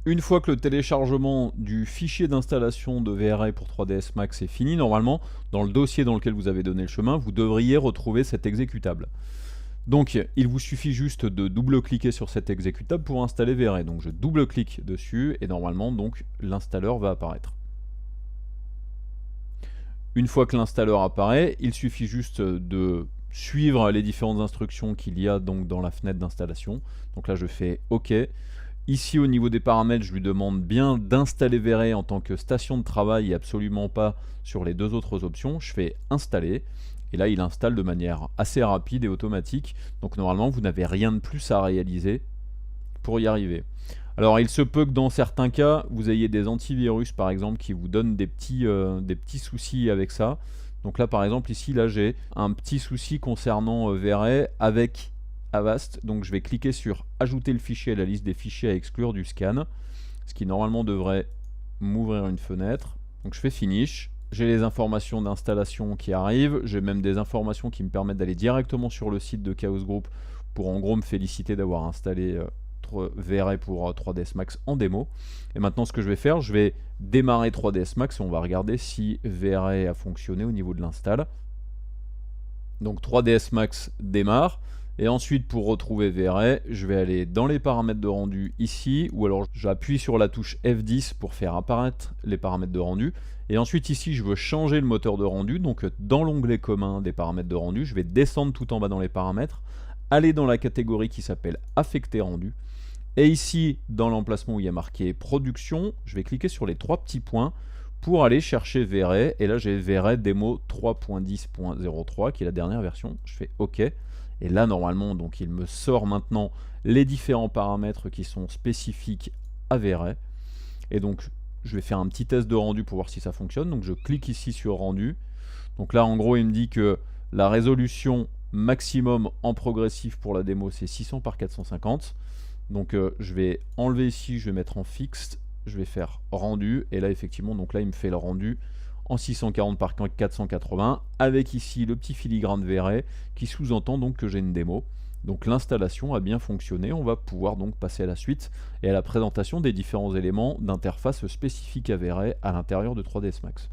Une fois que le téléchargement du fichier d'installation de VRA pour 3ds Max est fini, normalement, dans le dossier dans lequel vous avez donné le chemin, vous devriez retrouver cet exécutable. Donc, il vous suffit juste de double-cliquer sur cet exécutable pour installer VRA. Donc, je double-clique dessus et normalement, donc, l'installeur va apparaître. Une fois que l'installeur apparaît, il suffit juste de suivre les différentes instructions qu'il y a donc dans la fenêtre d'installation. Donc là, je fais OK. Ici, au niveau des paramètres, je lui demande bien d'installer VRA en tant que station de travail et absolument pas sur les deux autres options. Je fais installer. Et là, il installe de manière assez rapide et automatique. Donc normalement, vous n'avez rien de plus à réaliser pour y arriver. Alors, il se peut que dans certains cas, vous ayez des antivirus, par exemple, qui vous donnent des petits soucis avec ça. Donc là, par exemple, ici, là, j'ai un petit souci concernant VRA avec Avast. Donc, je vais cliquer sur « Ajouter le fichier à la liste des fichiers à exclure du scan », ce qui normalement devrait m'ouvrir une fenêtre. Donc, je fais « Finish ». J'ai les informations d'installation qui arrivent. J'ai même des informations qui me permettent d'aller directement sur le site de Chaos Group pour en gros me féliciter d'avoir installé VRA pour 3ds Max en démo. Et maintenant, ce que je vais faire, je vais démarrer 3ds Max et on va regarder si VRA a fonctionné au niveau de l'install. Donc 3ds Max démarre. Et ensuite, pour retrouver VRA, je vais aller dans les paramètres de rendu ici, ou alors j'appuie sur la touche F10 pour faire apparaître les paramètres de rendu. Et ensuite ici, je veux changer le moteur de rendu. Donc dans l'onglet commun des paramètres de rendu, je vais descendre tout en bas dans les paramètres, aller dans la catégorie qui s'appelle Affecter rendu. Et ici, dans l'emplacement où il y a marqué Production, je vais cliquer sur les trois petits points pour aller chercher VRA. Et là, j'ai VRA démo 3.10.03 qui est la dernière version. Je fais OK. Et là, normalement, donc, il me sort maintenant les différents paramètres qui sont spécifiques à VRA. Et donc, je vais faire un petit test de rendu pour voir si ça fonctionne. Donc, je clique ici sur rendu. Donc là, en gros, il me dit que la résolution maximum en progressif pour la démo, c'est 600 par 450. Donc je vais enlever ici, je vais mettre en fixe, je vais faire rendu, et là effectivement, donc là il me fait le rendu en 640 par 480, avec ici le petit filigrane VRA qui sous-entend donc que j'ai une démo. Donc l'installation a bien fonctionné, on va pouvoir donc passer à la suite et à la présentation des différents éléments d'interface spécifiques à VRA à l'intérieur de 3ds Max.